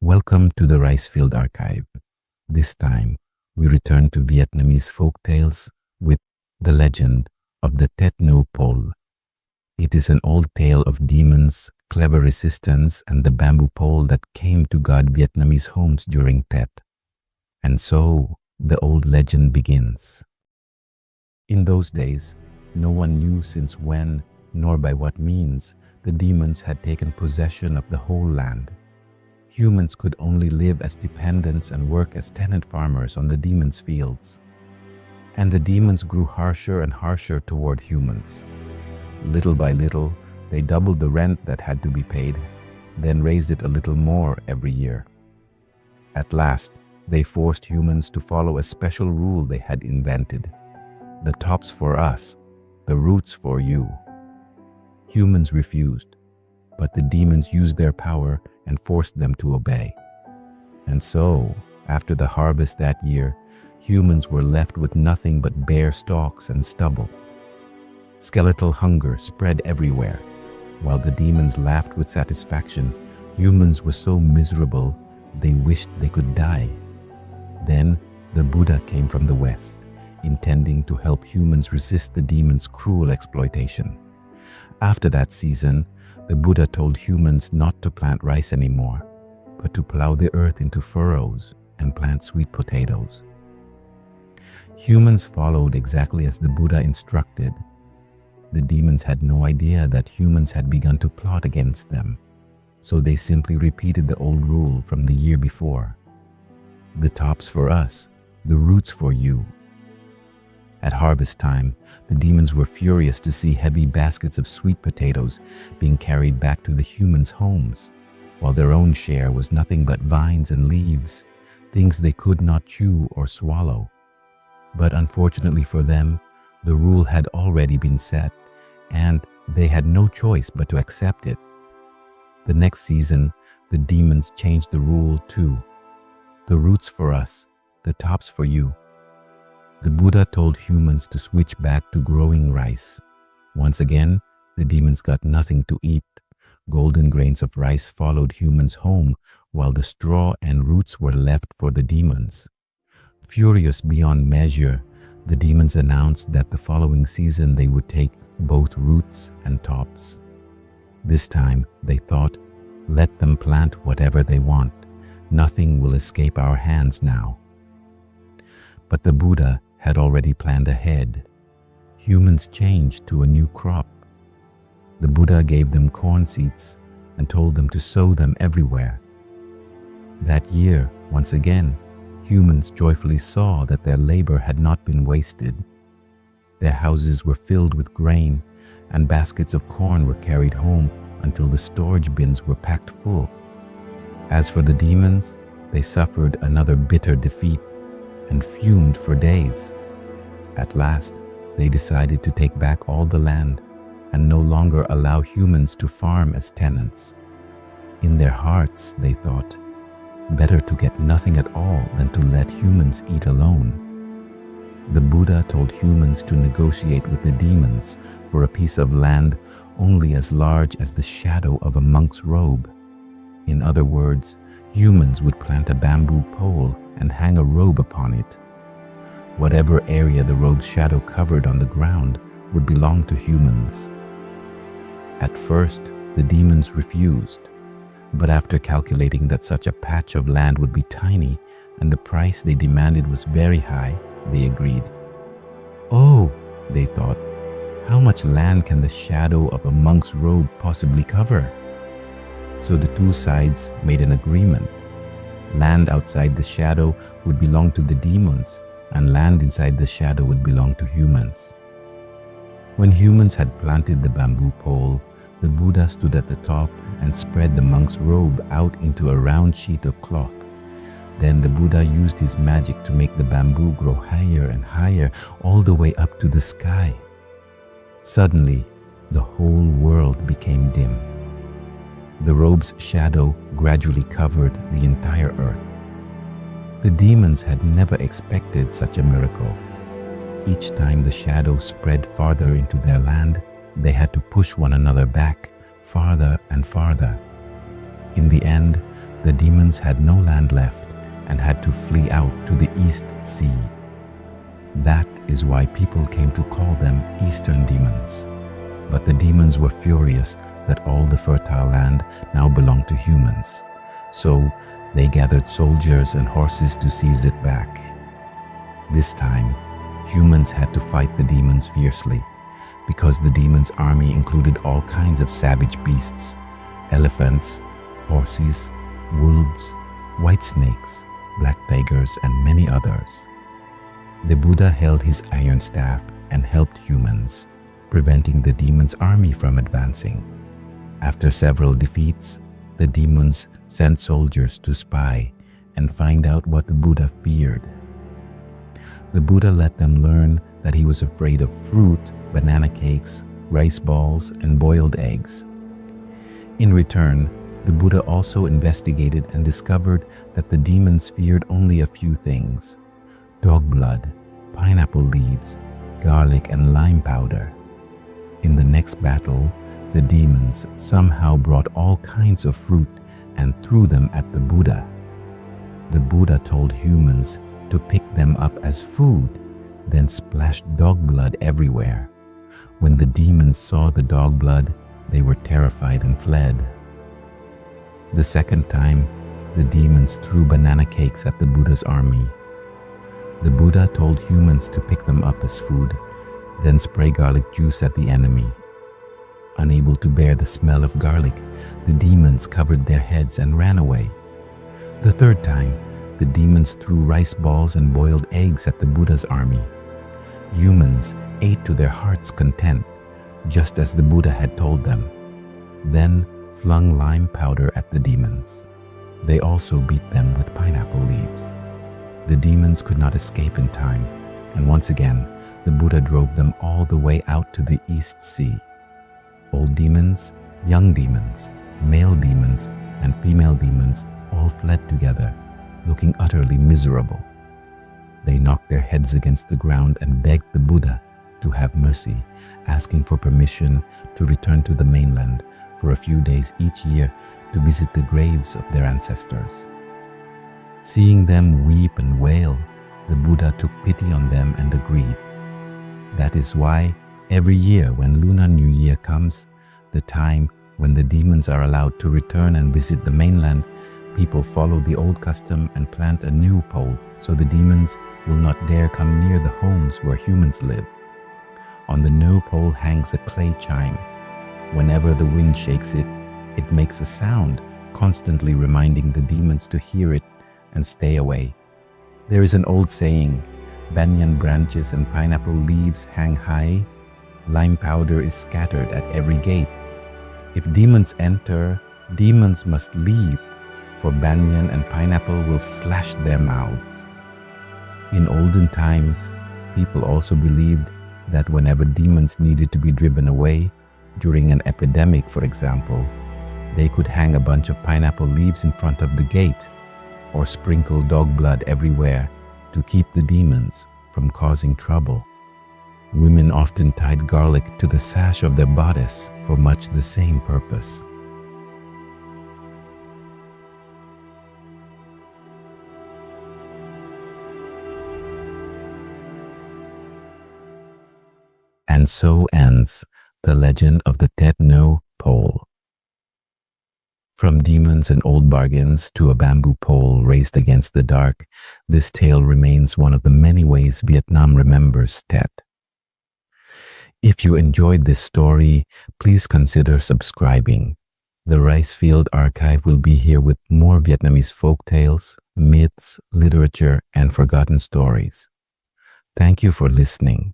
Welcome to the Rice Field Archive. This time, we return to Vietnamese folktales with the legend of the Tết Nêu Pole. It is an old tale of demons, clever resistance, and the bamboo pole that came to guard Vietnamese homes during Tết. And so, the old legend begins. In those days, no one knew since when, nor by what means, the demons had taken possession of the whole land. Humans could only live as dependents and work as tenant farmers on the demons' fields. And the demons grew harsher and harsher toward humans. Little by little, they doubled the rent that had to be paid, then raised it a little more every year. At last, they forced humans to follow a special rule they had invented. The tops for us, the roots for you. Humans refused, but the demons used their power and forced them to obey. And so, after the harvest that year, humans were left with nothing but bare stalks and stubble. Skeletal hunger spread everywhere. While the demons laughed with satisfaction, humans were so miserable they wished they could die. Then, the Buddha came from the west, intending to help humans resist the demons' cruel exploitation. After that season, the Buddha told humans not to plant rice anymore, but to plow the earth into furrows and plant sweet potatoes. Humans followed exactly as the Buddha instructed. The demons had no idea that humans had begun to plot against them, so they simply repeated the old rule from the year before. The tops for us, the roots for you. At harvest time, the demons were furious to see heavy baskets of sweet potatoes being carried back to the humans' homes, while their own share was nothing but vines and leaves, things they could not chew or swallow. But unfortunately for them, the rule had already been set, and they had no choice but to accept it. The next season, the demons changed the rule too. The roots for us, the tops for you. The Buddha told humans to switch back to growing rice. Once again, the demons got nothing to eat. Golden grains of rice followed humans home, while the straw and roots were left for the demons. Furious beyond measure, the demons announced that the following season they would take both roots and tops. This time, they thought, let them plant whatever they want. Nothing will escape our hands now. But the Buddha had already planned ahead. Humans changed to a new crop. The Buddha gave them corn seeds and told them to sow them everywhere. That year, once again, humans joyfully saw that their labor had not been wasted. Their houses were filled with grain, and baskets of corn were carried home until the storage bins were packed full. As for the demons, they suffered another bitter defeat and fumed for days. At last, they decided to take back all the land and no longer allow humans to farm as tenants. In their hearts, they thought, better to get nothing at all than to let humans eat alone. The Buddha told humans to negotiate with the demons for a piece of land only as large as the shadow of a monk's robe. In other words, humans would plant a bamboo pole and hang a robe upon it. Whatever area the robe's shadow covered on the ground would belong to humans. At first, the demons refused, but after calculating that such a patch of land would be tiny and the price they demanded was very high, they agreed. Oh, they thought, how much land can the shadow of a monk's robe possibly cover? So the two sides made an agreement. Land outside the shadow would belong to the demons, and land inside the shadow would belong to humans. When humans had planted the bamboo pole, the Buddha stood at the top and spread the monk's robe out into a round sheet of cloth. Then the Buddha used his magic to make the bamboo grow higher and higher, all the way up to the sky. Suddenly, the whole world became dim. The robe's shadow gradually covered the entire earth. The demons had never expected such a miracle. Each time the shadow spread farther into their land, they had to push one another back, farther and farther. In the end, The demons had no land left and had to flee out to the East Sea. That is why people came to call them Eastern demons. But the demons were furious that all the fertile land now belonged to humans. So they gathered soldiers and horses to seize it back. This time, humans had to fight the demons fiercely, because the demons' army included all kinds of savage beasts: elephants, horses, wolves, white snakes, black tigers, and many others. The Buddha held his iron staff and helped humans, preventing the demons' army from advancing. After several defeats, the demons sent soldiers to spy and find out what the Buddha feared. The Buddha let them learn that he was afraid of fruit, banana cakes, rice balls, and boiled eggs. In return, the Buddha also investigated and discovered that the demons feared only a few things: dog blood, pineapple leaves, garlic, and lime powder. In the next battle, the demons somehow brought all kinds of fruit and threw them at the Buddha. The Buddha told humans to pick them up as food, then splashed dog blood everywhere. When the demons saw the dog blood, they were terrified and fled. The second time, the demons threw banana cakes at the Buddha's army. The Buddha told humans to pick them up as food, then spray garlic juice at the enemy. Unable to bear the smell of garlic, the demons covered their heads and ran away. The third time, the demons threw rice balls and boiled eggs at the Buddha's army. Humans ate to their heart's content, just as the Buddha had told them, then flung lime powder at the demons. They also beat them with pineapple leaves. The demons could not escape in time, and once again, the Buddha drove them all the way out to the East Sea. Old demons, young demons, male demons, and female demons all fled together, looking utterly miserable. They knocked their heads against the ground and begged the Buddha to have mercy, asking for permission to return to the mainland for a few days each year to visit the graves of their ancestors. Seeing them weep and wail, the Buddha took pity on them and agreed. That is why every year when Lunar New Year comes, the time when the demons are allowed to return and visit the mainland, people follow the old custom and plant a new pole so the demons will not dare come near the homes where humans live. On the new pole hangs a clay chime. Whenever the wind shakes it, it makes a sound, constantly reminding the demons to hear it and stay away. There is an old saying, banyan branches and pineapple leaves hang high, lime powder is scattered at every gate. If demons enter, demons must leave, for banyan and pineapple will slash their mouths. In olden times, people also believed that whenever demons needed to be driven away, during an epidemic for example, they could hang a bunch of pineapple leaves in front of the gate, or sprinkle dog blood everywhere to keep the demons from causing trouble. Women often tied garlic to the sash of their bodice for much the same purpose. And so ends the legend of the Tết Nêu Pole. From demons and old bargains to a bamboo pole raised against the dark, this tale remains one of the many ways Vietnam remembers Tết. If you enjoyed this story, please consider subscribing. The Rice Field Archive will be here with more Vietnamese folk tales, myths, literature, and forgotten stories. Thank you for listening.